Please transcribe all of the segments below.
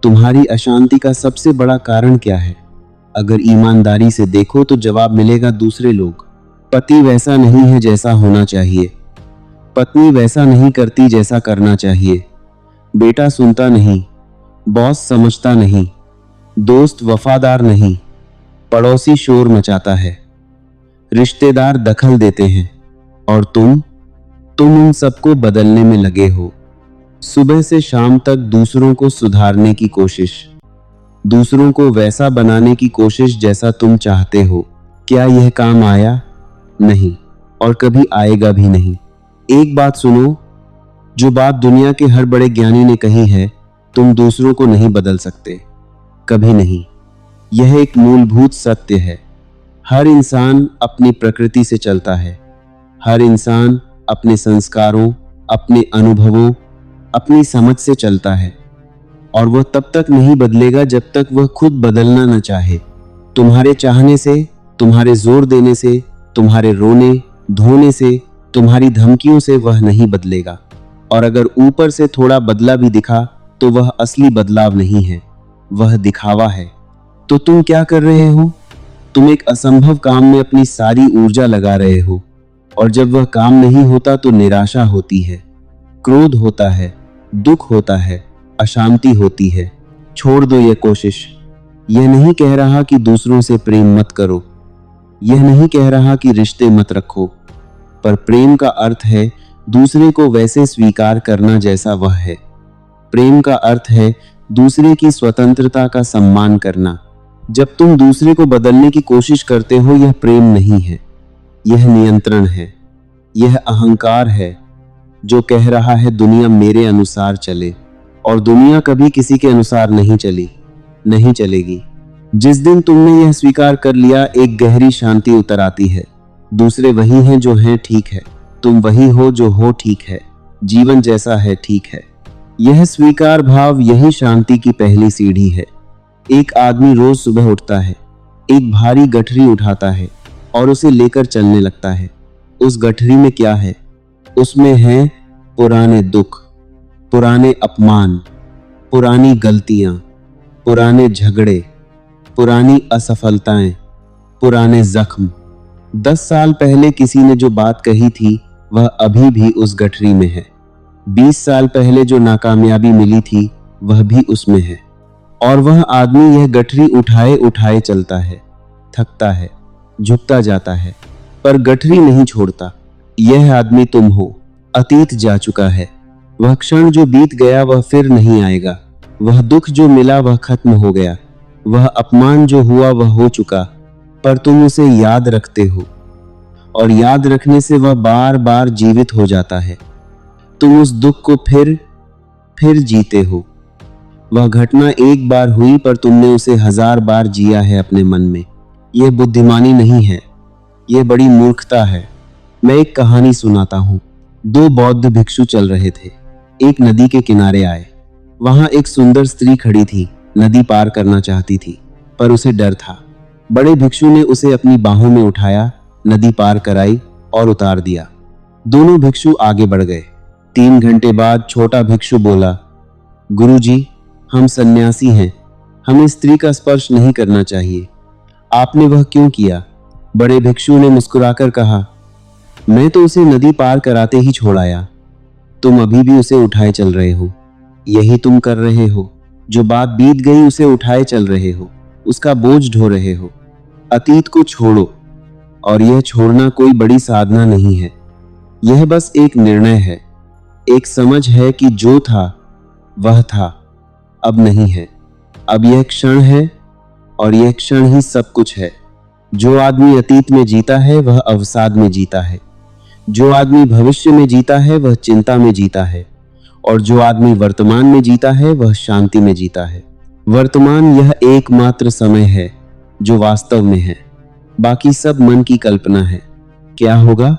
तुम्हारी अशांति का सबसे बड़ा कारण क्या है? अगर ईमानदारी से देखो तो जवाब मिलेगा दूसरे लोग। पति वैसा नहीं है जैसा होना चाहिए, पत्नी वैसा नहीं करती जैसा करना चाहिए, बेटा सुनता नहीं, बॉस समझता नहीं, दोस्त वफादार नहीं, पड़ोसी शोर मचाता है, रिश्तेदार दखल देते हैं, और तुम उन सबको बदलने में लगे हो। सुबह से शाम तक दूसरों को सुधारने की कोशिश, दूसरों को वैसा बनाने की कोशिश जैसा तुम चाहते हो। क्या यह काम आया? नहीं, और कभी आएगा भी नहीं। एक बात सुनो, जो बात दुनिया के हर बड़े ज्ञानी ने कही है, तुम दूसरों को नहीं बदल सकते, कभी नहीं। यह एक मूलभूत सत्य है। हर इंसान अपनी प्रकृति से चलता है। हर इंसान अपने संस्कारों, अपने अनुभवों, अपनी समझ से चलता है, और वह तब तक नहीं बदलेगा जब तक वह खुद बदलना न चाहे। तुम्हारे चाहने से, तुम्हारे जोर देने से, तुम्हारे रोने धोने से, तुम्हारी धमकियों से वह नहीं बदलेगा। और अगर ऊपर से थोड़ा बदला भी दिखा तो वह असली बदलाव नहीं है, वह दिखावा है। तो तुम क्या कर रहे हो? तुम एक असंभव काम में अपनी सारी ऊर्जा लगा रहे हो, और जब वह काम नहीं होता तो निराशा होती है, क्रोध होता है, दुख होता है, अशांति होती है। छोड़ दो यह कोशिश। यह नहीं कह रहा कि दूसरों से प्रेम मत करो, यह नहीं कह रहा कि रिश्ते मत रखो, पर प्रेम का अर्थ है दूसरे को वैसे स्वीकार करना जैसा वह है। प्रेम का अर्थ है दूसरे की स्वतंत्रता का सम्मान करना। जब तुम दूसरे को बदलने की कोशिश करते हो, यह प्रेम नहीं है, यह नियंत्रण है, यह अहंकार है जो कह रहा है दुनिया मेरे अनुसार चले, और दुनिया कभी किसी के अनुसार नहीं चली, नहीं चलेगी। जिस दिन तुमने यह स्वीकार कर लिया, एक गहरी शांति उतर आती है। दूसरे वही हैं जो हैं, ठीक है। तुम वही हो जो हो, ठीक है। जीवन जैसा है, ठीक है। यह स्वीकार भाव, यही शांति की पहली सीढ़ी है। एक आदमी रोज सुबह उठता है, एक भारी गठरी उठाता है और उसे लेकर चलने लगता है। उस गठरी में क्या है? उसमें है पुराने दुख, पुराने अपमान, पुरानी गलतियां, पुराने झगड़े, पुरानी असफलताएं, पुराने जख्म। 10 साल पहले किसी ने जो बात कही थी वह अभी भी उस गठरी में है। 20 साल पहले जो नाकामयाबी मिली थी वह भी उसमें है, और वह आदमी यह गठरी उठाए उठाए चलता है, थकता है, झुकता जाता है, पर गठरी नहीं छोड़ता। यह आदमी तुम हो। अतीत जा चुका है, वह क्षण जो बीत गया वह फिर नहीं आएगा, वह दुख जो मिला वह खत्म हो गया, वह अपमान जो हुआ वह हो चुका, पर तुम उसे याद रखते हो, और याद रखने से वह बार बार जीवित हो जाता है। तुम उस दुख को फिर जीते हो। वह घटना एक बार हुई, पर तुमने उसे 1000 बार जिया है अपने मन में। यह बुद्धिमानी नहीं है, यह बड़ी मूर्खता है। मैं एक कहानी सुनाता हूँ। 2 बौद्ध भिक्षु चल रहे थे। एक नदी के किनारे आए। वहां एक सुंदर स्त्री खड़ी थी, नदी पार करना चाहती थी, पर उसे डर था। बड़े भिक्षु ने उसे अपनी बाहों में उठाया, नदी पार कराई और उतार दिया। दोनों भिक्षु आगे बढ़ गए। 3 घंटे बाद छोटा भिक्षु बोला, गुरुजी, हम सन्यासी हैं, हमें स्त्री का स्पर्श नहीं करना चाहिए। आपने वह क्यों किया? बड़े भिक्षु ने मुस्कुराकर कहा, मैं तो उसे नदी पार कराते ही छोड़ आया। तुम अभी भी उसे उठाए चल रहे हो। यही तुम कर रहे हो। जो बात बीत गई उसे उठाए चल रहे हो, उसका बोझ ढो रहे हो। अतीत को छोड़ो, और यह छोड़ना कोई बड़ी साधना नहीं है। यह बस एक निर्णय है, एक समझ है कि जो था वह था, अब नहीं है। अब यह क्षण है, और यह क्षण ही सब कुछ है। जो आदमी अतीत में जीता है वह अवसाद में जीता है। जो आदमी भविष्य में जीता है वह चिंता में जीता है, और जो आदमी वर्तमान में जीता है वह शांति में जीता है। वर्तमान यह एकमात्र समय है जो वास्तव में है, बाकी सब मन की कल्पना है। क्या होगा?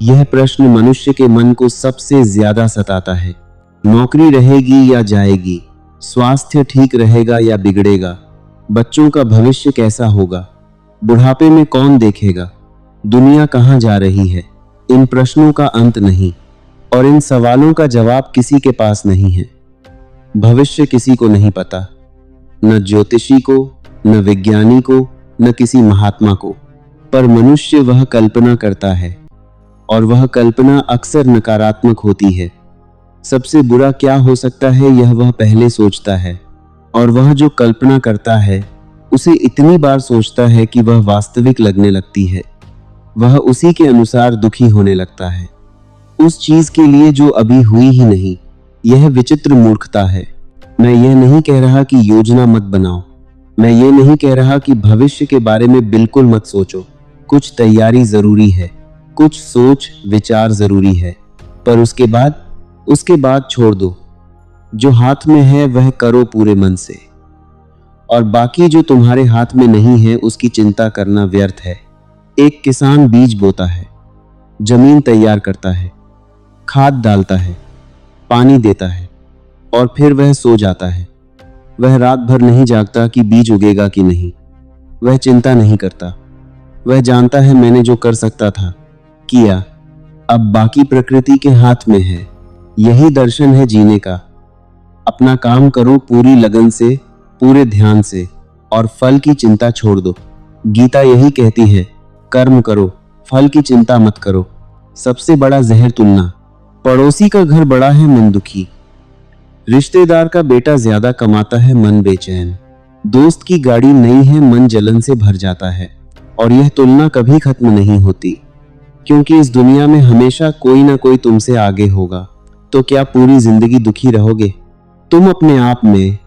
यह प्रश्न मनुष्य के मन को सबसे ज्यादा सताता है। नौकरी रहेगी या जाएगी? स्वास्थ्य ठीक रहेगा या बिगड़ेगा? बच्चों का भविष्य कैसा होगा? बुढ़ापे में कौन देखेगा? दुनिया कहाँ जा रही है? इन प्रश्नों का अंत नहीं, और इन सवालों का जवाब किसी के पास नहीं है। भविष्य किसी को नहीं पता, न ज्योतिषी को, न विज्ञानी को, न किसी महात्मा को। पर मनुष्य वह कल्पना करता है, और वह कल्पना अक्सर नकारात्मक होती है। सबसे बुरा क्या हो सकता है यह वह पहले सोचता है, और वह जो कल्पना करता है उसे इतनी बार सोचता है कि वह वास्तविक लगने लगती है। वह उसी के अनुसार दुखी होने लगता है, उस चीज के लिए जो अभी हुई ही नहीं। यह विचित्र मूर्खता है। मैं यह नहीं कह रहा कि योजना मत बनाओ, मैं ये नहीं कह रहा कि भविष्य के बारे में बिल्कुल मत सोचो। कुछ तैयारी जरूरी है, कुछ सोच विचार जरूरी है, पर उसके बाद छोड़ दो। जो हाथ में है वह करो पूरे मन से, और बाकी जो तुम्हारे हाथ में नहीं है उसकी चिंता करना व्यर्थ है। एक किसान बीज बोता है, जमीन तैयार करता है, खाद डालता है, पानी देता है, और फिर वह सो जाता है। वह रात भर नहीं जागता कि बीज उगेगा कि नहीं। वह चिंता नहीं करता। वह जानता है मैंने जो कर सकता था किया, अब बाकी प्रकृति के हाथ में है। यही दर्शन है जीने का। अपना काम करो पूरी लगन से, पूरे ध्यान से, और फल की चिंता छोड़ दो। गीता यही कहती है, कर्म करो, फल की चिंता मत करो। सबसे बड़ा जहर तुलना। पड़ोसी का घर बड़ा है मन दुखी, रिश्तेदार का बेटा ज्यादा कमाता है मन बेचैन, दोस्त की गाड़ी नई है मन जलन से भर जाता है। और यह तुलना कभी खत्म नहीं होती, क्योंकि इस दुनिया में हमेशा कोई ना कोई तुमसे आगे होगा। तो क्या पूरी जिंदगी दुखी रहोगे? तुम अपने आप में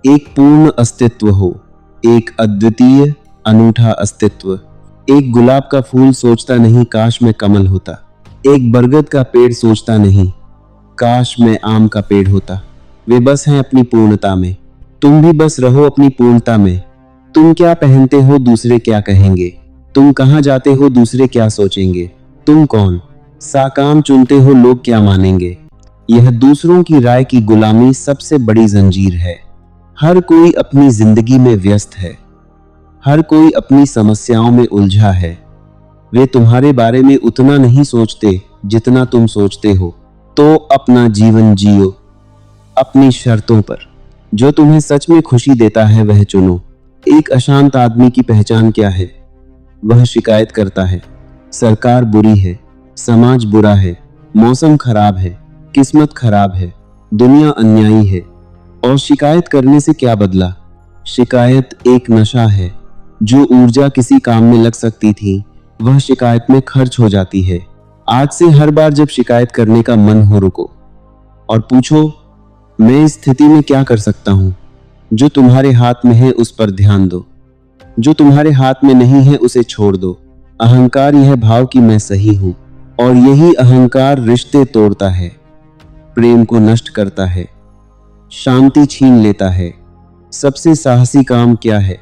एक पूर्ण अस्तित्व हो, एक अद्वितीय अनूठा अस्तित्व। एक गुलाब का फूल सोचता नहीं काश मैं कमल होता, एक बरगद का पेड़ सोचता नहीं काश मैं आम का पेड़ होता। वे बस हैं अपनी पूर्णता में। तुम भी बस रहो अपनी पूर्णता में। तुम क्या पहनते हो दूसरे क्या कहेंगे, तुम कहां जाते हो दूसरे क्या सोचेंगे, तुम कौन सा काम चुनते हो लोग क्या मानेंगे। यह दूसरों की राय की गुलामी सबसे बड़ी जंजीर है। हर कोई अपनी जिंदगी में व्यस्त है, हर कोई अपनी समस्याओं में उलझा है। वे तुम्हारे बारे में उतना नहीं सोचते जितना तुम सोचते हो। तो अपना जीवन जियो अपनी शर्तों पर। जो तुम्हें सच में खुशी देता है वह चुनो। एक अशांत आदमी की पहचान क्या है? वह शिकायत करता है, सरकार बुरी है, समाज बुरा है, मौसम खराब है, किस्मत खराब है, दुनिया अन्यायी है। और शिकायत करने से क्या बदला? शिकायत एक नशा है। जो ऊर्जा किसी काम में लग सकती थी वह शिकायत में खर्च हो जाती है। आज से हर बार जब शिकायत करने का मन हो रुको और पूछो, मैं इस स्थिति में क्या कर सकता हूं? जो तुम्हारे हाथ में है उस पर ध्यान दो, जो तुम्हारे हाथ में नहीं है उसे छोड़ दो। अहंकार यह भाव कि मैं सही हूं, और यही अहंकार रिश्ते तोड़ता है, प्रेम को नष्ट करता है, शांति छीन लेता है। सबसे साहसी काम क्या है?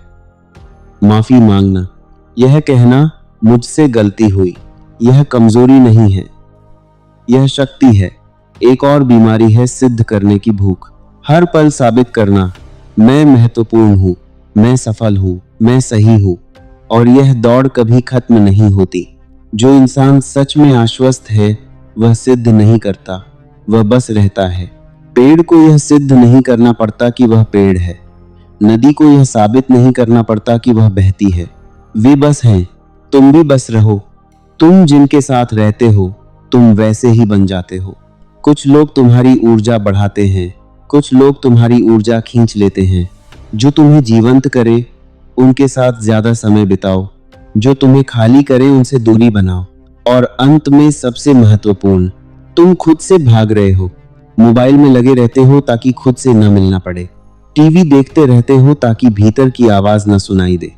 माफी मांगना। यह कहना मुझसे गलती हुई। यह कमजोरी नहीं है, यह शक्ति है। एक और बीमारी है सिद्ध करने की भूख। हर पल साबित करना, मैं महत्वपूर्ण हूं, मैं सफल हूं, मैं सही हूं। और यह दौड़ कभी खत्म नहीं होती। जो इंसान सच में आश्वस्त है वह सिद्ध नहीं करता, वह बस रहता है। पेड़ को यह सिद्ध नहीं करना पड़ता कि वह पेड़ है, नदी को यह साबित नहीं करना पड़ता कि वह बहती है। वे बस हैं, तुम भी बस रहो। तुम जिनके साथ रहते हो तुम वैसे ही बन जाते हो। कुछ लोग तुम्हारी ऊर्जा बढ़ाते हैं, कुछ लोग तुम्हारी ऊर्जा खींच लेते हैं। जो तुम्हें जीवंत करे उनके साथ ज्यादा समय बिताओ, जो तुम्हें खाली करे उनसे दूरी बनाओ। और अंत में सबसे महत्वपूर्ण, तुम खुद से भाग रहे हो। मोबाइल में लगे रहते हो ताकि खुद से न मिलना पड़े, टीवी देखते रहते हो ताकि भीतर की आवाज न सुनाई दे,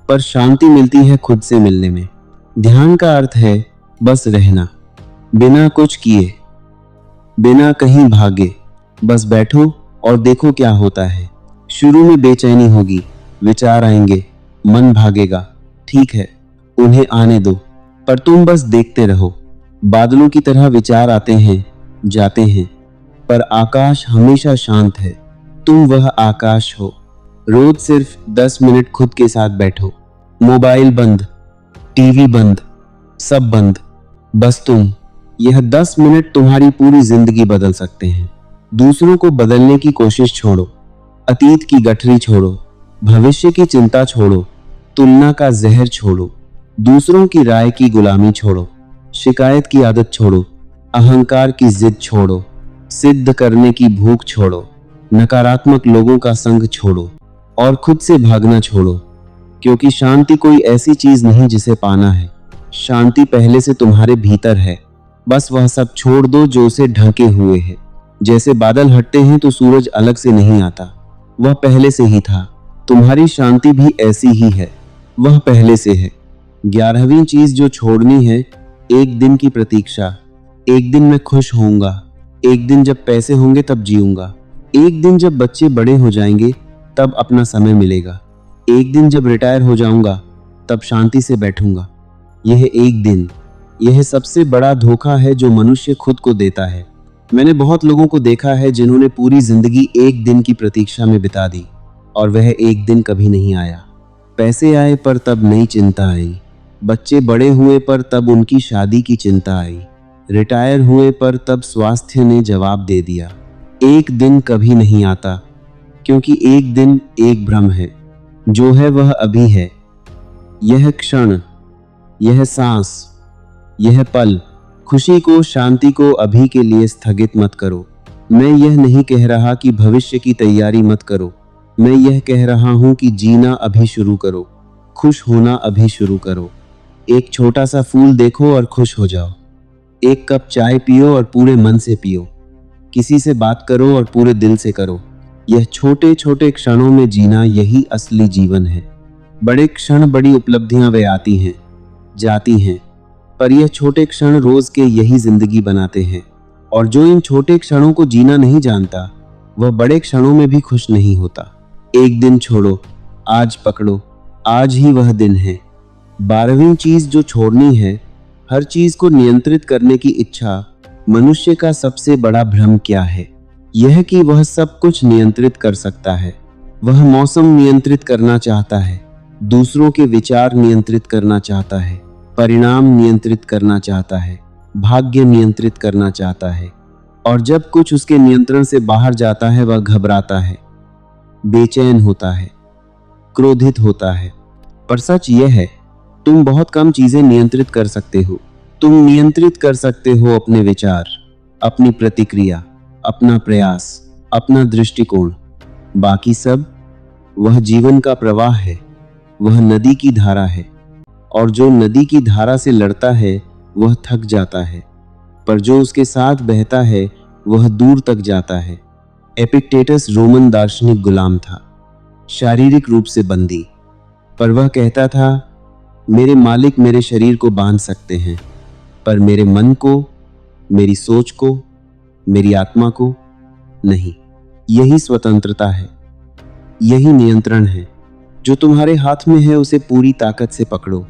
पर शांति मिलती है खुद से मिलने में। ध्यान का अर्थ है बस रहना, बिना कुछ किए, बिना कहीं भागे। बस बैठो और देखो क्या होता है। शुरू में बेचैनी होगी, विचार आएंगे, मन भागेगा, ठीक है, उन्हें आने दो, पर तुम बस देखते रहो। बादलों की तरह विचार आते हैं जाते हैं, पर आकाश हमेशा शांत है। तुम वह आकाश हो। रोज सिर्फ 10 मिनट खुद के साथ बैठो। मोबाइल बंद, टीवी बंद, सब बंद, बस तुम। यह 10 मिनट तुम्हारी पूरी जिंदगी बदल सकते हैं। दूसरों को बदलने की कोशिश छोड़ो, अतीत की गठरी छोड़ो, भविष्य की चिंता छोड़ो, तुलना का जहर छोड़ो, दूसरों की राय की गुलामी छोड़ो, शिकायत की आदत छोड़ो, अहंकार की जिद छोड़ो, सिद्ध करने की भूख छोड़ो, नकारात्मक लोगों का संग छोड़ो और खुद से भागना छोड़ो। क्योंकि शांति कोई ऐसी चीज नहीं जिसे पाना है, शांति पहले से तुम्हारे भीतर है। बस वह सब छोड़ दो जो उसे ढके हुए है। जैसे बादल हटते हैं तो सूरज अलग से नहीं आता, वह पहले से ही था। तुम्हारी शांति भी ऐसी ही है, वह पहले से है। 11वीं चीज जो छोड़नी है, एक दिन की प्रतीक्षा। एक दिन मैं खुश होऊंगा, एक दिन जब पैसे होंगे तब जीऊंगा, एक दिन जब बच्चे बड़े हो जाएंगे तब अपना समय मिलेगा, एक दिन जब रिटायर हो जाऊंगा तब शांति से बैठूंगा। यह एक दिन, यह सबसे बड़ा धोखा है जो मनुष्य खुद को देता है। मैंने बहुत लोगों को देखा है जिन्होंने पूरी जिंदगी एक दिन की प्रतीक्षा में बिता दी और वह एक दिन कभी नहीं आया। पैसे आए पर तब नई चिंता आई, बच्चे बड़े हुए पर तब उनकी शादी की चिंता आई, रिटायर हुए पर तब स्वास्थ्य ने जवाब दे दिया। एक दिन कभी नहीं आता, क्योंकि एक दिन एक भ्रम है, जो है वह अभी है। यह क्षण, यह सांस, यह पल, खुशी को, शांति को अभी के लिए स्थगित मत करो। मैं यह नहीं कह रहा कि भविष्य की तैयारी मत करो, मैं यह कह रहा हूं कि जीना अभी शुरू करो, खुश होना अभी शुरू करो। एक छोटा सा फूल देखो और खुश हो जाओ, एक कप चाय पियो और पूरे मन से पियो, किसी से बात करो और पूरे दिल से करो। यह छोटे छोटे क्षणों में जीना, यही असली जीवन है। बड़े क्षण, बड़ी उपलब्धियां वे आती हैं, जाती हैं, पर यह छोटे क्षण रोज के यही जिंदगी बनाते हैं। और जो इन छोटे क्षणों को जीना नहीं जानता, वह बड़े क्षणों में भी खुश नहीं होता। एक दिन छोड़ो, आज पकड़ो, आज ही वह दिन है। 12वीं चीज जो छोड़नी है, हर चीज को नियंत्रित करने की इच्छा। मनुष्य का सबसे बड़ा भ्रम क्या है? यह कि वह सब कुछ नियंत्रित कर सकता है। वह मौसम नियंत्रित करना चाहता है, दूसरों के विचार नियंत्रित करना चाहता है, परिणाम नियंत्रित करना चाहता है, भाग्य नियंत्रित करना चाहता है। और जब कुछ उसके नियंत्रण से बाहर जाता है, वह घबराता है, बेचैन होता है, क्रोधित होता है। पर सच यह है, तुम बहुत कम चीजें नियंत्रित कर सकते हो। तुम नियंत्रित कर सकते हो अपने विचार, अपनी प्रतिक्रिया, अपना प्रयास, अपना दृष्टिकोण। बाकी सब, वह जीवन का प्रवाह है, वह नदी की धारा है। और जो नदी की धारा से लड़ता है वह थक जाता है, पर जो उसके साथ बहता है वह दूर तक जाता है। एपिक्टेटस रोमन दार्शनिक गुलाम था, शारीरिक रूप से बंदी, पर वह कहता था, मेरे मालिक मेरे शरीर को बांध सकते हैं, पर मेरे मन को, मेरी सोच को, मेरी आत्मा को नहीं। यही स्वतंत्रता है, यही नियंत्रण है। जो तुम्हारे हाथ में है उसे पूरी ताकत से पकड़ो,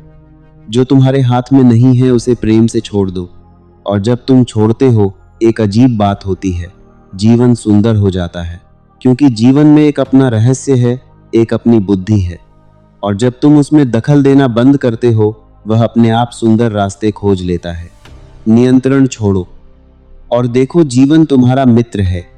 जो तुम्हारे हाथ में नहीं है उसे प्रेम से छोड़ दो। और जब तुम छोड़ते हो, एक अजीब बात होती है, जीवन सुंदर हो जाता है। क्योंकि जीवन में एक अपना रहस्य है, एक अपनी बुद्धि है। और जब तुम उसमें दखल देना बंद करते हो, वह अपने आप सुंदर रास्ते खोज लेता है। नियंत्रण छोड़ो और देखो, जीवन तुम्हारा मित्र है।